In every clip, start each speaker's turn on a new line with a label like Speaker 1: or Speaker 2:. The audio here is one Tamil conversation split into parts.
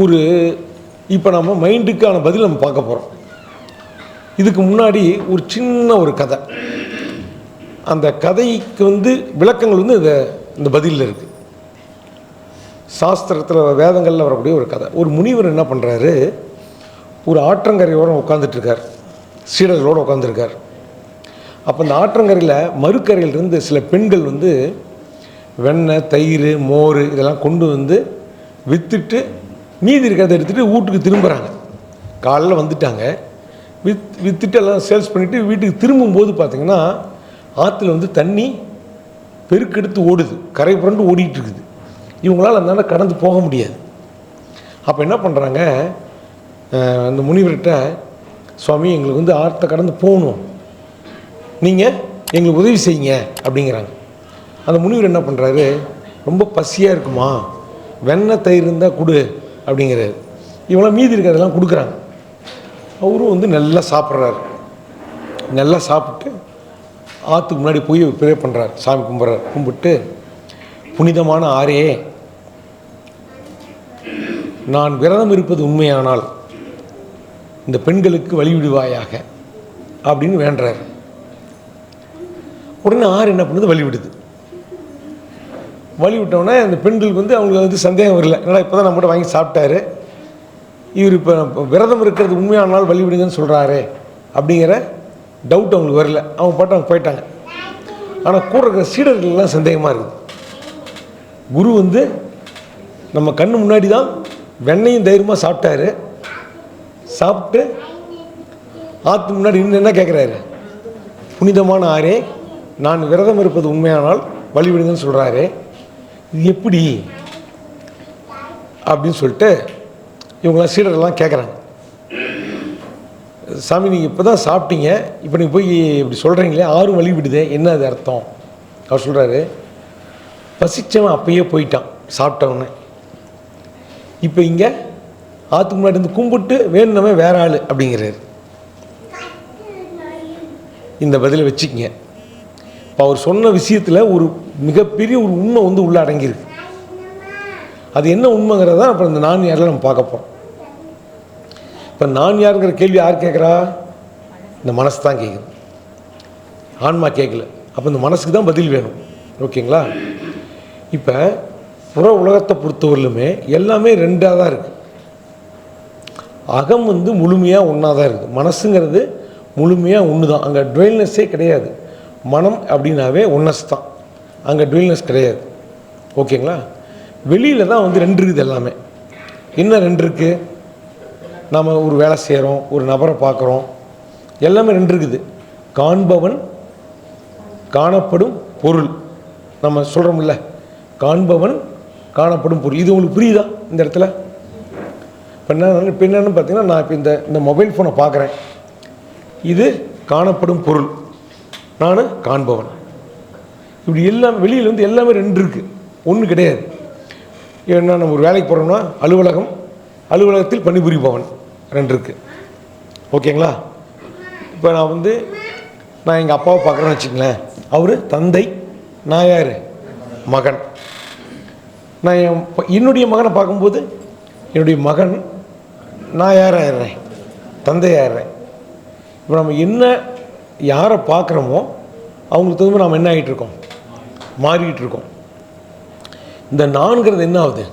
Speaker 1: ஒரு இப்போ நம்ம மைண்டுக்கான பதில் நம்ம பார்க்க போகிறோம். இதுக்கு முன்னாடி ஒரு சின்ன ஒரு கதை, அந்த கதைக்கு விளக்கங்கள் இந்த பதிலில் இருக்குது. சாஸ்திரத்தில் வேதங்களில் வரக்கூடிய ஒரு கதை. ஒரு முனிவர் என்ன பண்ணுறாரு, ஒரு ஆற்றங்கரையோரம் உட்காந்துட்ருக்கார், சீடர்களோடு உட்காந்துருக்கார். அப்போ அந்த ஆற்றங்கரையில் மறுக்கரையிலிருந்து சில பெண்கள் வெண்ணெய், தயிர், மோர் இதெல்லாம் கொண்டு விற்றுட்டு மீதி இருக்கிறத எடுத்துகிட்டு வீட்டுக்கு திரும்புகிறாங்க. காலையில் வந்துட்டாங்க, விற்றுட்டு எல்லாம் சேல்ஸ் பண்ணிவிட்டு வீட்டுக்கு திரும்பும்போது பார்த்திங்கன்னா ஆற்றுல தண்ணி பெருக்கெடுத்து ஓடுது, கரை புரண்டு ஓடிட்டு இருக்குது. இவங்களால் அதனால கடந்து போக முடியாது. அப்போ என்ன பண்ணுறாங்க, அந்த முனிவர்கிட்ட, சுவாமி எங்களுக்கு ஆற்றை கடந்து போகணும், நீங்கள் எங்களுக்கு உதவி செய்யுங்க அப்படிங்கிறாங்க. அந்த முனிவர் என்ன பண்ணுறாரு, ரொம்ப பசியாக இருக்குமா, வெண்ணெய் தயிர் இருந்தால் கொடு அப்படிங்கிறாரு. இவங்களாம் மீதி இருக்கிறதெல்லாம் கொடுக்குறாங்க. அவரும் நல்லா சாப்பிட்றாரு. நல்லா சாப்பிட்டு ஆற்றுக்கு முன்னாடி போய் ப்ரே பண்ணுறார், சாமி கும்பிட்றார். கும்பிட்டு, புனிதமான ஆறே, நான் விரதம் இருப்பது உண்மையானால் இந்த பெண்களுக்கு வழிவிடுவாயாக அப்படின்னு வேண்டுறார். உடனே ஆறு என்ன பண்ணுது, வழிவிடுது. வழிவிட்டோடனே அந்த பெண்களுக்கு அவங்களுக்கு சந்தேகம் வரல, ஏன்னா இப்போ தான் நம்மகிட்ட வாங்கி சாப்பிட்டாரு, இவர் இப்போ விரதம் இருக்கிறது உண்மையானால் வழிவிடுங்கன்னு சொல்கிறாரு அப்படிங்கிற டவுட் அவங்களுக்கு வரல. அவங்க பாட்டு அவங்க போயிட்டாங்க. ஆனால் கூட இருக்கிற சீடர்கள்லாம் சந்தேகமாக இருக்குது. குரு நம்ம கண்ணு முன்னாடி தான் வெண்ணையும் தைரியமாக சாப்பிட்டாரு, சாப்பிட்டு ஆற்று முன்னாடி இன்னும் என்ன கேட்குறாரு, புனிதமான ஆறே, நான் விரதம் இருப்பது உண்மையானால் வழிவிடுங்கன்னு சொல்கிறாரு, இது எப்படி அப்படின்னு சொல்லிட்டு இவங்களாம் சீடர்கள்லாம் கேட்குறாங்க. சாமி நீங்கள் இப்போ தான் சாப்பிட்டீங்க, இப்போ நீங்கள் போய் இப்படி சொல்கிறீங்களே, ஆறும் வழி விடுதே, என்ன அது அர்த்தம்? அவர் சொல்கிறாரு, பசிச்சவன் அப்பயே போயிட்டான் சாப்பிட்டவனே, இப்போ இங்கே ஆற்றுக்கு முன்னாடி கும்பிட்டு வேணுனவே வேற ஆள் அப்படிங்கிறாரு. இந்த பதிலை வச்சுக்கிங்க. இப்போ அவர் சொன்ன விஷயத்தில் ஒரு மிகப்பெரிய ஒரு உண்மை உள்ள அடங்கியிருக்கு. அது என்ன உண்மைங்கிறத அப்புறம் இந்த நான் யாரில் நம்ம பார்க்க போகிறோம். இப்போ நான் யாருங்கிற கேள்வி யார் கேட்குறா? இந்த மனசு தான் கேட்குது, ஆன்மா கேட்கல. அப்போ இந்த மனசுக்கு தான் பதில் வேணும். ஓகேங்களா? இப்போ புற உலகத்தை பொறுத்தவரையிலுமே எல்லாமே ரெண்டாக தான் இருக்குது. அகம் முழுமையாக ஒன்றா தான் இருக்குது, மனசுங்கிறது முழுமையாக ஒன்று தான். அங்கே டுவெல்னஸ்ஸே கிடையாது. மனம் அப்படின்னாவே ஒன்னஸ் தான், அங்கே டுவெல்னஸ் கிடையாது. ஓகேங்களா? வெளியில் தான் ரெண்டு இருக்குது எல்லாமே. என்ன ரெண்டு இருக்குது? நாம் ஒரு வேலை செய்கிறோம், ஒரு நபரை பார்க்குறோம், எல்லாமே ரெண்டு இருக்குது. காண்பவன், காணப்படும் பொருள். நம்ம சொல்கிறோம்ல, காண்பவன், காணப்படும் பொருள். இது உங்களுக்கு புரியுதா இந்த இடத்துல? இப்போ என்னன்னு பார்த்தீங்கன்னா, நான் இப்போ இந்த மொபைல் ஃபோனை பார்க்குறேன், இது காணப்படும் பொருள், நான் காண்பவன். இப்படி எல்லாம் வெளியில் எல்லாமே ரெண்டு இருக்குது, ஒன்று கிடையாது. ஏன்னா நம்ம ஒரு வேலைக்கு போகிறோம்னா அலுவலகம், அலுவலகத்தில் பணிபுரிபவன், ரெண்டு இருக்குது. ஓகேங்களா? இப்போ நான் எங்கள் அப்பாவை பார்க்குறேன்னு வச்சுங்களேன், அவர் தந்தை, நான் யார்? மகன். நான் என்னுடைய மகனை பார்க்கும்போது என்னுடைய மகன், நான் யார் ஆயிடுறேன்? தந்தை ஆயிடுறேன். இப்போ நம்ம என்ன யாரை பார்க்குறோமோ அவங்களுக்கு தகுந்த நம்ம என்ன ஆகிட்டு இருக்கோம்? மாறிக்கிட்டு இருக்கோம். இந்த நான்கிறது என்ன ஆகுது?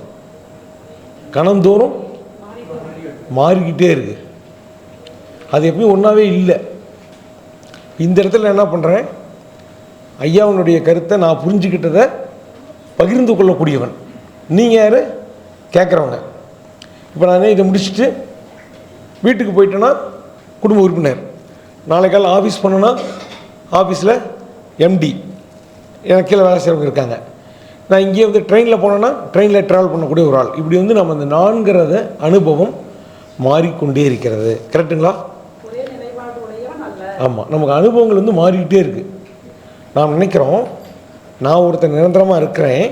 Speaker 1: கணந்தோறும் மாறிக்கிட்டே இருக்குது. அது எப்பயும் ஒன்றாவே இல்லை. இந்த இடத்துல என்ன பண்ணுறேன், ஐயாவுடைய கருத்தை நான் புரிஞ்சுக்கிட்டதை பகிர்ந்து கொள்ளக்கூடியவன். நீங்கள் யார்? கேட்குறவங்க. இப்போ நான் இதை முடிச்சுட்டு வீட்டுக்கு போயிட்டேன்னா குடும்ப உறுப்பினர், நாளை காலை ஆஃபீஸ் பண்ணோன்னா ஆஃபீஸில் எம்டி, எனக்கு கீழே வேலை செய்கிறவங்க இருக்காங்க. நான் இங்கே ட்ரெயினில் போனேன்னா ட்ரெயினில் ட்ராவல் பண்ணக்கூடிய ஒரு ஆள். இப்படி நம்ம அந்த நான்கிறத அனுபவம் மாறிக்கொண்டே இருக்கிறது. கரெக்டுங்களா? ஆமாம், நமக்கு அனுபவங்கள் மாறிக்கிட்டே இருக்குது. நாம் நினைக்கிறோம் நான் ஒருத்தர் நிரந்தரமாக இருக்கிறேன்,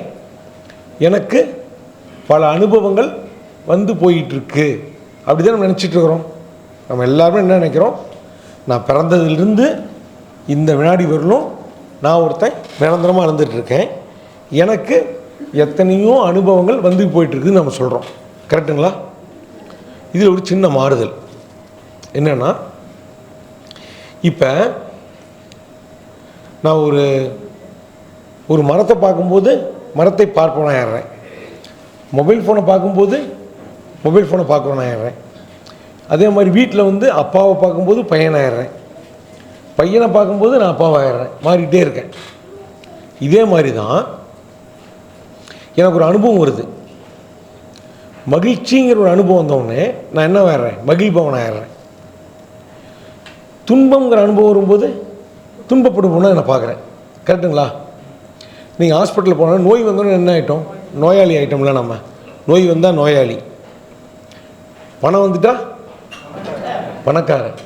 Speaker 1: எனக்கு பல அனுபவங்கள் போயிட்டுருக்கு, அப்படி தான் நம்ம நினச்சிட்ருக்குறோம். நம்ம எல்லாருமே என்ன நினைக்கிறோம், நான் பிறந்ததிலிருந்து இந்த வினாடி வரலும் நான் ஒருத்தன் நிரந்தரமாக இருந்துகிட்ருக்கேன், எனக்கு எத்தனையோ அனுபவங்கள் போயிட்டுருக்குன்னு நம்ம சொல்கிறோம். கரெக்டுங்களா? இதில் ஒரு சின்ன மாறுதல் என்னென்னா, இப்போ நான் ஒரு மரத்தை பார்க்கும்போது மரத்தை பார்ப்பவனாக ஆயிடுறேன். மொபைல் ஃபோனை பார்க்கும்போது மொபைல் ஃபோனை பார்க்குறவனாக ஆயிடுறேன். அதே மாதிரி வீட்டில் வந்து அப்பாவை பார்க்கும்போது பையனாகிடுறேன், பையனை பார்க்கும்போது நான் அப்பாவாகிடுறேன், மாறிக்கிட்டே இருக்கேன். இதே மாதிரி தான் எனக்கு ஒரு அனுபவம் வருது. மகிழ்ச்சிங்கிற ஒரு அனுபவம் வந்தவுடனே நான் என்ன ஆயிடுறேன்? மகிழ்பவனாகிடுறேன். துன்பங்கிற அனுபவம் வரும்போது துன்பப்படுவோம்னா நான் பார்க்குறேன். கரெக்டுங்களா? நீங்கள் ஹாஸ்பிட்டலில் போனால் நோய் வந்தோன்னு என்ன ஆகிட்டோம்? நோயாளி ஆகிட்டோம்ல. நம்ம நோய் வந்தால் நோயாளி, பணம் வந்துட்டால் பணக்காரன்,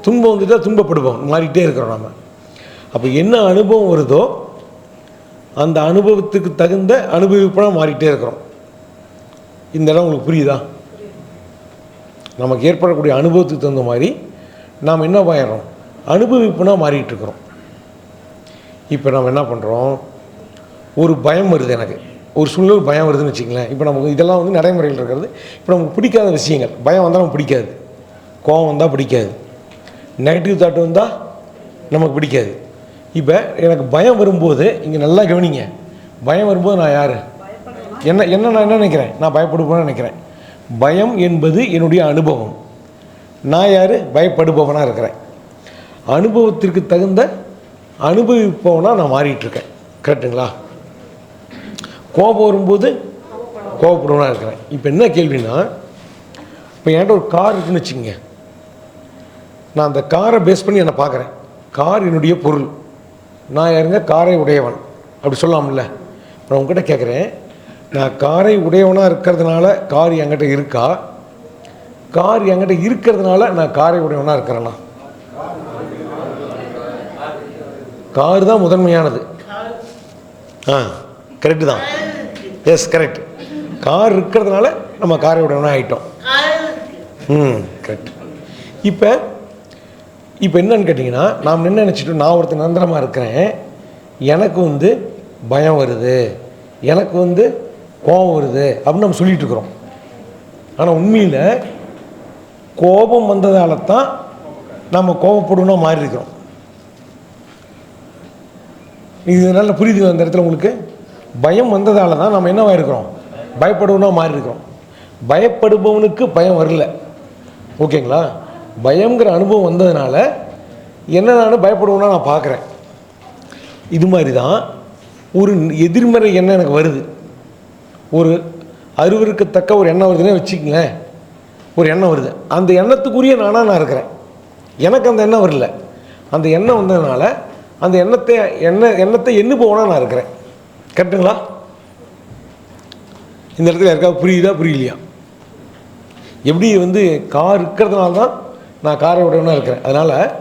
Speaker 1: துன்பம் வந்துட்டால் துன்பப்படுவோம், மாறிக்கிட்டே இருக்கிறோம் நம்ம. அப்போ என்ன அனுபவம் வருதோ அந்த அனுபவத்துக்கு தகுந்த அனுபவிப்பனாக மாறிக்கிட்டே இருக்கிறோம். இந்த இடம் உங்களுக்கு புரியுதா? நமக்கு ஏற்படக்கூடிய அனுபவத்துக்கு தகுந்த மாதிரி நாம் என்ன ஆயிடுறோம்? அனுபவிப்புனாக மாறிக்கிட்டு இருக்கிறோம். இப்போ நம்ம என்ன பண்ணுறோம்? ஒரு பயம் வருது, எனக்கு ஒரு சூழ்நிலை பயம் வருதுன்னு வச்சுங்களேன். இப்போ நமக்கு இதெல்லாம் வந்து நடைமுறையில் இருக்கிறது. இப்போ நமக்கு பிடிக்காத விஷயங்கள், பயம் வந்தால் நமக்கு பிடிக்காது, கோபம் வந்தால் பிடிக்காது, நெகட்டிவ் தாட் வந்தால் நமக்கு பிடிக்காது. இப்போ எனக்கு பயம் வரும்போது இங்கே நல்லா கவனிங்க, பயம் வரும்போது நான் யார்? நான் என்ன நினைக்கிறேன்? நான் பயப்படுவேன்னு நினைக்கிறேன். பயம் என்பது என்னுடைய அனுபவம். நான் யார்? பயப்படுபவனாக இருக்கிறேன். அனுபவத்திற்கு தகுந்த அனுபவிப்பவனாக நான் மாறிட்டுருக்கேன். கரெக்டுங்களா? கோபம் வரும்போது கோபப்படுவனாக இருக்கிறேன். இப்போ என்ன கேள்வின்னா, இப்போ என்கிட்ட ஒரு கார் இருக்குன்னு வச்சுக்கோங்க. நான் அந்த காரை பேஸ் பண்ணி என்னை பார்க்குறேன். கார் என்னுடைய பொருள், நான் யாருங்க? காரை உடையவன், அப்படி சொல்லலாம்ல. நான் உங்ககிட்ட கேட்குறேன், நான் காரை உடையவனாக இருக்கிறதுனால கார் என்கிட்ட இருக்கா? கார் என்கிட்ட இருக்கிறதுனால நான் காரை உடையவனாக இருக்கிறேன்னா? கார் தான் முதன்மையானது. கரெக்டு தான். S, correct. கார் இருக்கிறதுனால நம்ம காரை உடையவனாக ஆகிட்டோம். கரெக்ட். இப்போ என்னன்னு கேட்டிங்கன்னா, நாம் என்ன நினச்சிட்டோம்? நான் ஒருத்தர் நிரந்தரமாக இருக்கிறேன், எனக்கு வந்து பயம் வருது, எனக்கு வந்து கோபம் வருது அப்படின்னு நம்ம சொல்லிகிட்டு இருக்கிறோம். ஆனால் உண்மையில் கோபம் வந்ததால தான் நம்ம கோபப்படுவோம்னா மாறி இருக்கிறோம். இதனால புரியுது அந்த இடத்துல உங்களுக்கு? பயம் வந்ததால தான் நம்ம என்னவா இருக்கிறோம்? பயப்படுவோம்னா மாறி இருக்கிறோம். பயப்படுபவனுக்கு பயம் வரல. ஓகேங்களா? பயங்கிற அனுபவம் வந்ததுனால என்ன நான் பயப்படுவோம்னா நான் பார்க்குறேன். இது மாதிரி தான் ஒரு எதிர்மறை எண்ணம் எனக்கு வருது. ஒரு அருவருக்கத்தக்க ஒரு எண்ணம் வருதுன்னே வச்சுக்கங்களேன். ஒரு எண்ணம் வருது, அந்த எண்ணத்துக்குரிய நானாக நான் இருக்கிறேன். எனக்கு அந்த எண்ணம் வரல. அந்த எண்ணம் வந்ததுனால அந்த எண்ணத்தை எண்ணுபவனா நான் இருக்கிறேன். கரெக்டுங்களா? இந்த இடத்துல யாருக்காவது புரியுதா புரியலையா? எப்படி வந்து கார் இருக்கிறதுனால தான் நான் காரை உடையவனாக இருக்கிறேன். அதனால்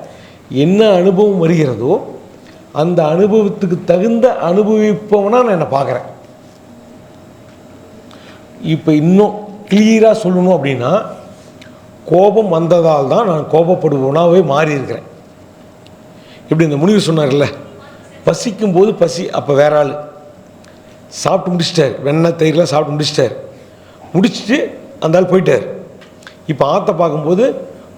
Speaker 1: என்ன அனுபவம் வருகிறதோ அந்த அனுபவத்துக்கு தகுந்த அனுபவிப்பவனாக நான் என்னை பார்க்குறேன். இப்போ இன்னும் கிளியராக சொல்லணும் அப்படின்னா, கோபம் வந்ததால் தான் நான் கோபப்படுபவனாகவே மாறி இருக்கிறேன். இப்படி இந்த முனிவர் சொன்னார்ல, பசிக்கும் போது பசி, அப்போ வேற ஆள் சாப்பிட்டு முடிச்சிட்டார், வெண்ணெய் தயிரெலாம் சாப்பிட்டு முடிச்சுட்டு அந்த ஆள் போயிட்டார். இப்போ ஆற்றை பார்க்கும்போது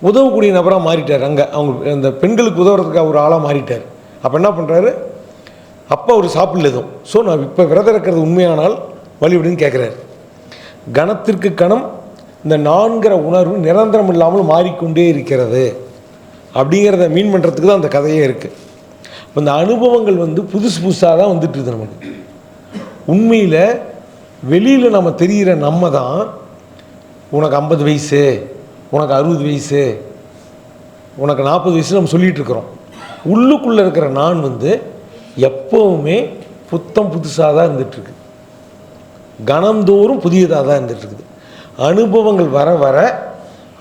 Speaker 1: உதவக்கூடிய நபராக மாறிட்டார். அங்கே அவங்க அந்த பெண்களுக்கு உதவுறதுக்கு ஒரு ஆளாக மாறிட்டார். அப்போ என்ன பண்ணுறாரு? அப்போ அவர் சாப்பிடல எதுவும். ஸோ நான் இப்போ விரதம் இருக்கிறது உண்மையானால் வழி அப்படின்னு கேட்குறாரு. கணத்திற்கு கணம் இந்த நான்கிற உணர்வு நிரந்தரம் இல்லாமல் மாறிக்கொண்டே இருக்கிறது அப்படிங்கிறத மீன் பண்ணுறதுக்கு தான் அந்த கதையே இருக்குது. இப்போ இந்த அனுபவங்கள் வந்து புதுசாக தான் வந்துட்டுருது நமக்கு. உண்மையில் வெளியில் நம்ம தெரிகிற நம்ம தான் உனக்கு 50 வயசு, உனக்கு 60 வயசு, உனக்கு 40 வயசு நம்ம சொல்லிகிட்டு இருக்கிறோம். உள்ளுக்குள்ளே இருக்கிற நான் வந்து எப்போவுமே புதுசாக தான் இருந்துகிட்ருக்கு. கணந்தோறும் புதியதாக தான் இருந்துகிட்ருக்குது. அனுபவங்கள் வர வர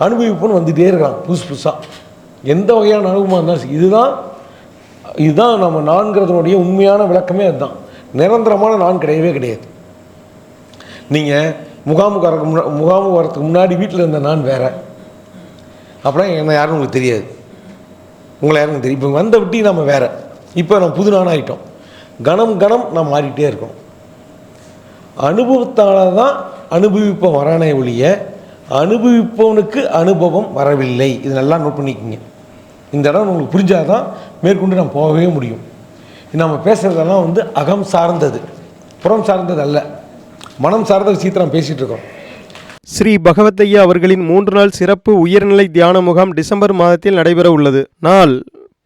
Speaker 1: அனுபவிப்புன்னு வந்துகிட்டே இருக்கலாம் புதுசாக. எந்த வகையான அனுபவமாக இருந்தாலும் இதுதான் நம்ம நான்கிறதுனுடைய உண்மையான விளக்கமே. அதுதான் நிரந்தரமான நான் கிடையவே கிடையாது. நீங்கள் முகாமுக்கு வரத்துக்கு முன்னாடி வீட்டில் இருந்த நான் வேறு, அப்படின்னா என்ன யாருன்னு உங்களுக்கு தெரியாது, உங்களை யாருன்னு தெரியும். இப்போ வந்த விட்டி நம்ம வேறு, இப்போ நம்ம புது நானாக ஆகிட்டோம். கணம் நாம் மாறிக்கிட்டே இருக்கோம். அனுபவத்தால் தான் அனுபவிப்போம் வரானே ஒழிய அனுபவிப்பவனுக்கு அனுபவம் வரவில்லை. இது நல்லா நோட் பண்ணிக்கோங்க. இந்த இடம் உங்களுக்கு புரிஞ்சாதான் மேற்கொண்டு நம்ம போகவே முடியும். நம்ம பேசுகிறதெல்லாம் வந்து அகம் சார்ந்தது, புறம் சார்ந்தது அல்ல. மனம் சார்ந்த விஷயத்தை நம்ம பேசிகிட்டு இருக்கோம்.
Speaker 2: ஸ்ரீ பகவத்தையா அவர்களின் 3 நாள் சிறப்பு உயர்நிலை தியான முகாம் டிசம்பர் மாதத்தில் நடைபெற உள்ளது. நாள்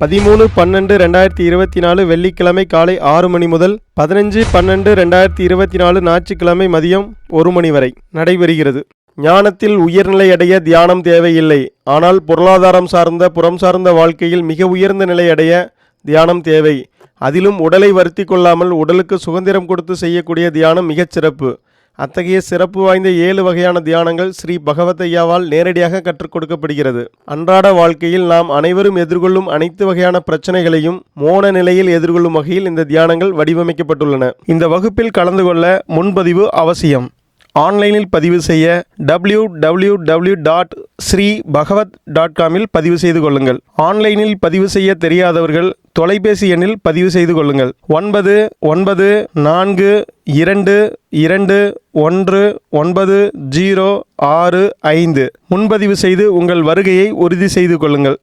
Speaker 2: 13/12/2024 வெள்ளிக்கிழமை காலை 6 மணி முதல் 15/12/2024 ஞாயிற்றுக்கிழமை மதியம் 1 மணி வரை நடைபெறுகிறது. ஞானத்தில் உயர்நிலை அடைய தியானம் தேவையில்லை. ஆனால் பொருளாதாரம் சார்ந்த புறம் சார்ந்த வாழ்க்கையில் மிக உயர்ந்த நிலை அடைய தியானம் தேவை. அதிலும் உடலை வருத்தி கொள்ளாமல் உடலுக்கு சுதந்திரம் கொடுத்து செய்யக்கூடிய தியானம் மிகச் சிறப்பு. அத்தகைய சிறப்பு வாய்ந்த 7 வகையான தியானங்கள் ஸ்ரீ பகவத்தையாவால் நேரடியாக கற்றுக் கொடுக்கப்படுகிறது. அன்றாட வாழ்க்கையில் நாம் அனைவரும் எதிர்கொள்ளும் அனைத்து வகையான பிரச்சனைகளையும் மோன நிலையில் எதிர்கொள்ளும் வகையில் இந்த தியானங்கள் வடிவமைக்கப்பட்டுள்ளன. இந்த வகுப்பில் கலந்து கொள்ள முன்பதிவு அவசியம். ஆன்லைனில் பதிவு செய்ய www.sribhagavat.com பதிவு செய்து கொள்ளுங்கள். ஆன்லைனில் பதிவு செய்ய தெரியாதவர்கள் தொலைபேசி எண்ணில் பதிவு செய்து கொள்ளுங்கள். 9992219065 முன்பதிவு செய்து உங்கள் வருகையை உறுதி செய்து கொள்ளுங்கள்.